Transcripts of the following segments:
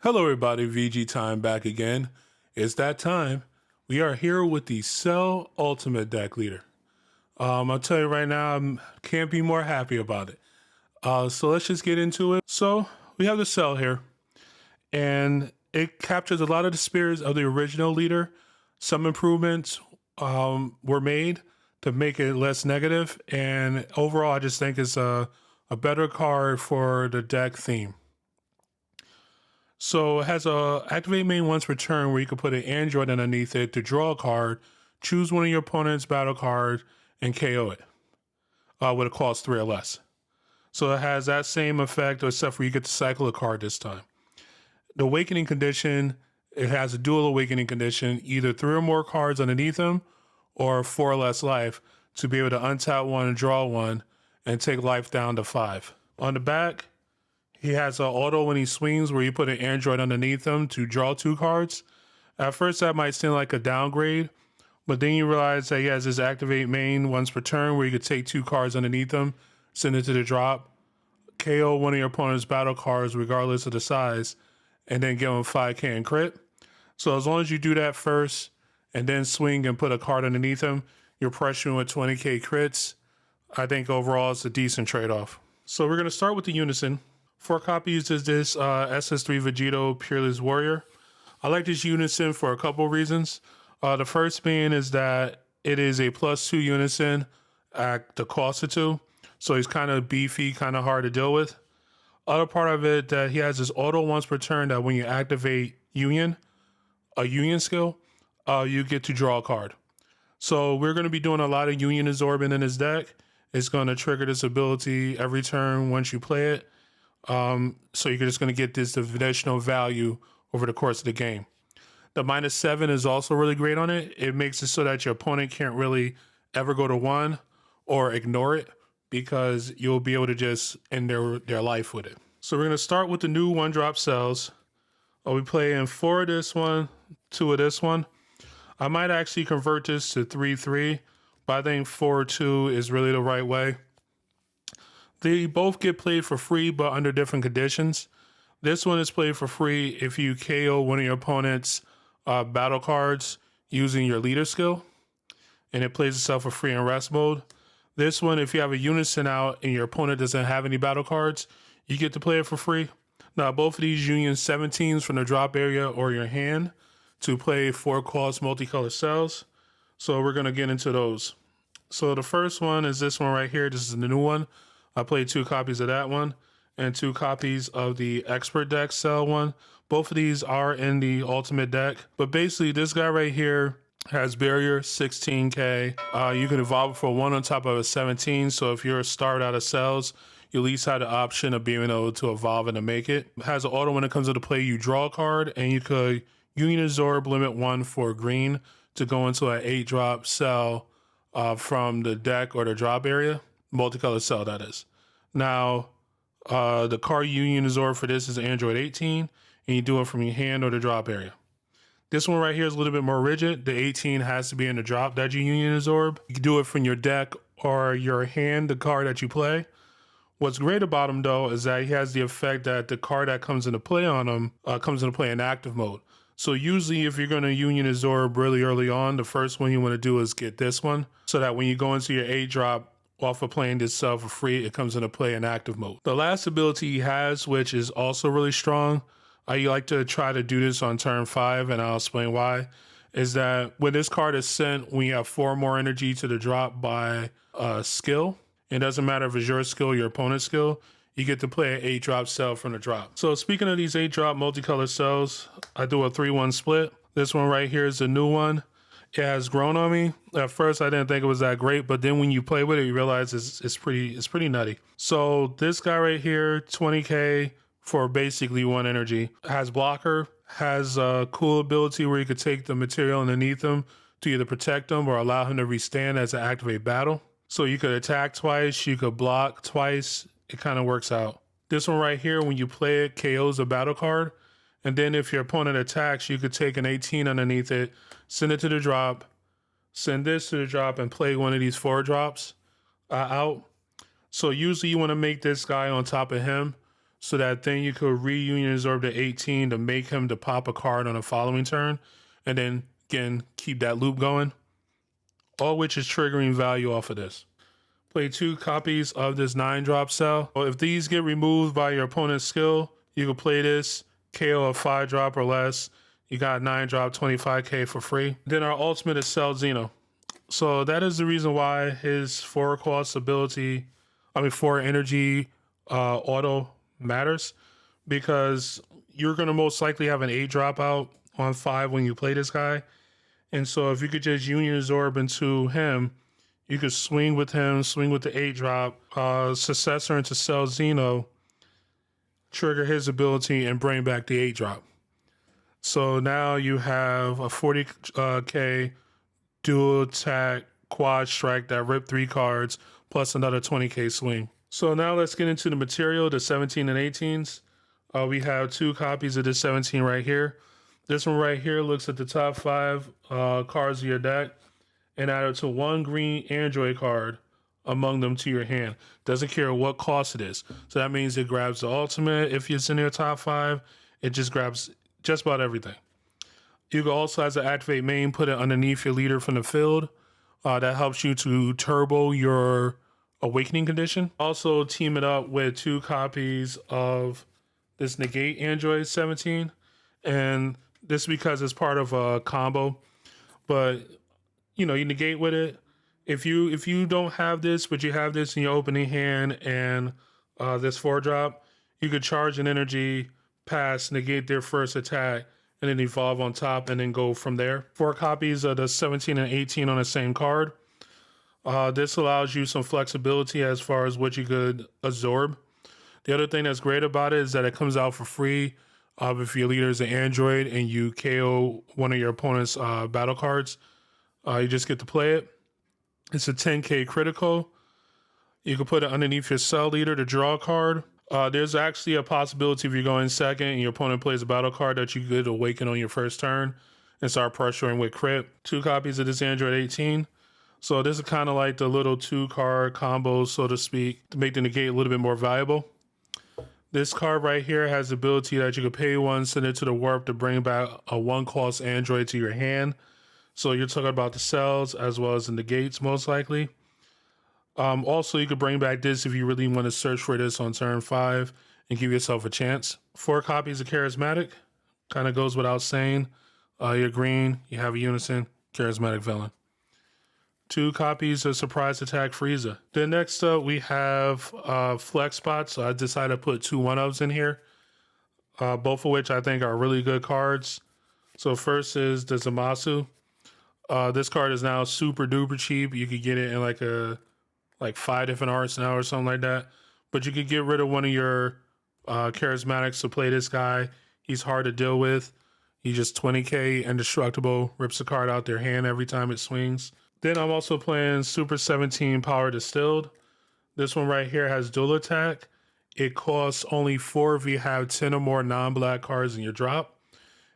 Hello, everybody. VG time back again. It's that time. We are here with the Cell Ultimate Deck Leader. I'll tell you right now, I can't be more happy about it. So let's just get into it. So we have the Cell here, and it captures a lot of the spirits of the original leader. Some improvements were made to make it less negative, and overall, I just think it's a better card for the deck theme. So it has a activate main once per turn where you can put an android underneath it to draw a card, choose one of your opponent's battle cards, and KO it with a cost 3 or less. So it has that same effect, except for you get to cycle a card this time. The awakening condition, it has a dual awakening condition, either 3 or more cards underneath them or 4 or less life to be able to untap one and draw one and take life down to 5. On the back, he has an auto when he swings where you put an android underneath him to draw 2 cards. At first, that might seem like a downgrade, but then you realize that he has his activate main once per turn where you could take 2 cards underneath him, send it to the drop, KO one of your opponent's battle cards regardless of the size, and then give him 5k and crit. So as long as you do that first and then swing and put a card underneath him, you're pressuring with 20k crits. I think overall it's a decent trade-off. So we're going to start with the Unison. 4 copies is this SS3 Vegito Peerless Warrior. I like this Unison for a couple reasons. The first being is that it is a +2 Unison at the cost of 2. So he's kind of beefy, kind of hard to deal with. Other part of it that he has this auto once per turn that when you activate Union, a Union skill, you get to draw a card. So we're going to be doing a lot of Union absorbing in his deck. It's going to trigger this ability every turn once you play it. So you're just going to get this additional value over the course of the game. The -7 is also really great on it. It makes it so that your opponent can't really ever go to 1 or ignore it because you'll be able to just end their life with it. So we're going to start with the new 1-drop cells. We play in 4 of this one, 2 of this one. I might actually convert this to 3-3, but I think 4-2 is really the right way. They both get played for free, but under different conditions. This one is played for free if you KO one of your opponent's battle cards using your leader skill, and it plays itself for free in rest mode. This one, if you have a Unison out and your opponent doesn't have any battle cards, you get to play it for free. Now, both of these Union 17s from the drop area or your hand to play 4-cost multicolor cells. So we're going to get into those. So the first one is this one right here. This is the new one. I played 2 copies of that one and 2 copies of the Expert Deck Cell one. Both of these are in the Ultimate deck. But basically, this guy right here has Barrier, 16k. You can evolve for 1 on top of a 17. So if you're started out of cells, you at least have the option of being able to evolve and to make it. It has an auto when it comes into play. You draw a card, and you could Union Absorb limit 1 for green to go into an 8-drop cell from the deck or the drop area. Multicolor cell, that is. Now, the card Union Absorb for this is Android 18, and you do it from your hand or the drop area. This one right here is a little bit more rigid. The 18 has to be in the drop that you Union Absorb. You can do it from your deck or your hand, the card that you play. What's great about him, though, is that he has the effect that the card that comes into play on him comes into play in active mode. So usually if you're going to Union Absorb really early on, the first one you want to do is get this one so that when you go into your 8-drop off of playing this cell for free, it comes into play in active mode. The last ability he has, which is also really strong, I like to try to do this on turn 5, and I'll explain why, is that when this card is sent, when you have 4 more energy to the drop by skill, it doesn't matter if it's your skill or your opponent's skill, you get to play an 8-drop cell from the drop. So speaking of these 8-drop multicolor cells, I do a 3-1 split. This one right here is the new one. It has grown on me. At first, I didn't think it was that great, but then when you play with it, you realize it's pretty nutty. So this guy right here, 20k for basically 1 energy. Has blocker, has a cool ability where you could take the material underneath him to either protect him or allow him to restand as an activate battle. So you could attack twice, you could block twice. It kind of works out. This one right here, when you play it, KOs a battle card. And then if your opponent attacks, you could take an 18 underneath it, send it to the drop, send this to the drop, and play one of these 4-drops out. So usually you want to make this guy on top of him so that then you could reunion absorb to 18 to make him to pop a card on a following turn, and then again keep that loop going. All which is triggering value off of this. Play 2 copies of this 9-drop cell. Well, if these get removed by your opponent's skill, you can play this, KO a 5-drop or less. You got 9-drop, 25k for free. Then our ultimate is Cell Xeno. So that is the reason why his 4 cost ability, 4 energy auto matters, because you're going to most likely have an 8-drop out on 5 when you play this guy. And so if you could just Union Absorb into him, you could swing with him, swing with the 8-drop, successor into Cell Xeno, trigger his ability, and bring back the 8-drop. So now you have a 40k dual attack quad strike that rip 3 cards plus another 20k swing. So now let's get into the material, the 17 and 18s. We have 2 copies of this 17 right here. This one right here looks at the top 5 cards of your deck and add it to 1 green Android card among them to your hand. Doesn't care what cost it is. So that means it grabs the ultimate. If it's in your top 5, it just grabs just about everything. You can also, as an activate main, put it underneath your leader from the field. That helps you to turbo your awakening condition. Also team it up with 2 copies of this negate Android 17. And this is because it's part of a combo, but you negate with it. If you don't have this, but you have this in your opening hand and this 4-drop, you could charge an energy, pass, negate their first attack, and then evolve on top and then go from there. 4 copies of the 17 and 18 on the same card. This allows you some flexibility as far as what you could absorb. The other thing that's great about it is that it comes out for free. If your leader is an Android and you KO one of your opponent's battle cards, you just get to play it. It's a 10k critical. You can put it underneath your cell leader to draw a card. There's actually a possibility if you're going second and your opponent plays a battle card that you could awaken on your first turn and start pressuring with crit. 2 copies of this Android 18. So this is kind of like the little 2-card combos, so to speak, to make the negate a little bit more valuable. This card right here has the ability that you could pay 1, send it to the warp to bring back a 1-cost Android to your hand. So you're talking about the cells as well as the negates, most likely. Also, you could bring back this if you really want to search for this on turn 5 and give yourself a chance. 4 copies of Charismatic. Kind of goes without saying. You're green, you have a unison, Charismatic villain. 2 copies of Surprise Attack Frieza. Then next up, we have Flex Spots. So I decided to put 2 1-ofs in here, both of which I think are really good cards. So first is the Zamasu. This card is now super duper cheap. You could get it in like 5 different arts now or something like that. But you could get rid of one of your charismatics to play this guy. He's hard to deal with. He's just 20k indestructible. Rips a card out their hand every time it swings. Then I'm also playing Super 17 Power Distilled. This one right here has dual attack. It costs only 4 if you have 10 or more non-black cards in your drop.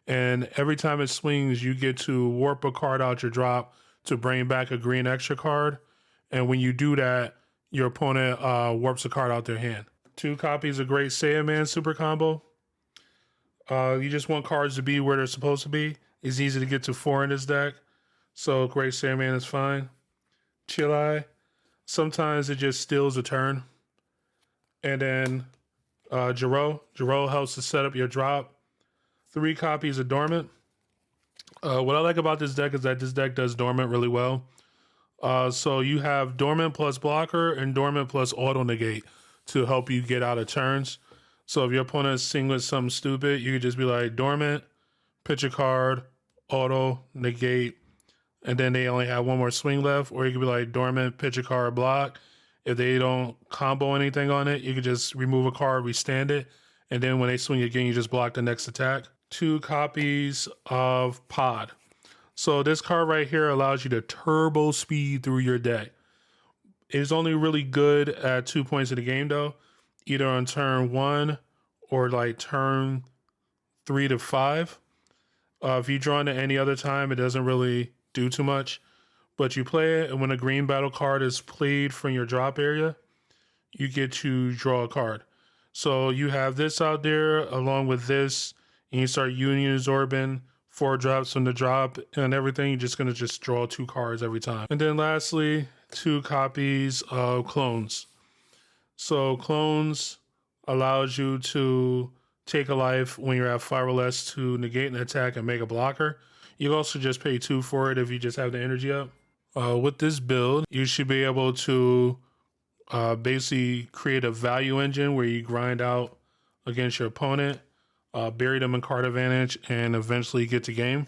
And every time it swings, you get to warp a card out your drop to bring back a green extra card. And when you do that, your opponent warps a card out their hand. 2 copies of Great Saiyaman Super Combo. You just want cards to be where they're supposed to be. It's easy to get to 4 in this deck. So Great Saiyaman is fine. Chillai. Sometimes it just steals a turn. And then Jiro. Jiro helps to set up your drop. 3 copies of Dormant. What I like about this deck is that this deck does Dormant really well. So you have Dormant plus Blocker and Dormant plus Auto Negate to help you get out of turns. So if your opponent is singling something stupid, you could just be like Dormant, pitch a card, Auto, Negate, and then they only have 1 more swing left. Or you could be like Dormant, pitch a card, block. If they don't combo anything on it, you could just remove a card, restand it, and then when they swing again, you just block the next attack. 2 copies of Pod. So this card right here allows you to turbo speed through your deck. It's only really good at 2 points of the game though, either on turn 1 or like turn 3 to 5. If you draw into any other time, it doesn't really do too much. But you play it, and when a green battle card is played from your drop area, you get to draw a card. So you have this out there along with this, and you start Union Absorbing 4 drops from the drop and everything. You're just gonna just draw 2 cards every time. And then lastly, 2 copies of clones. So clones allows you to take a life when you're at 5 or less to negate an attack and make a blocker. You also just pay 2 for it if you just have the energy up. With this build, you should be able to basically create a value engine where you grind out against your opponent, bury them in card advantage, and eventually get to game.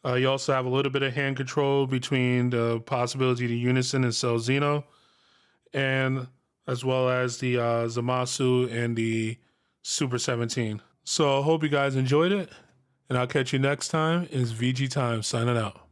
You also have a little bit of hand control between the possibility to Unison and sell Xeno, and as well as the Zamasu and the Super 17. So I hope you guys enjoyed it, and I'll catch you next time. It's VG Time signing out.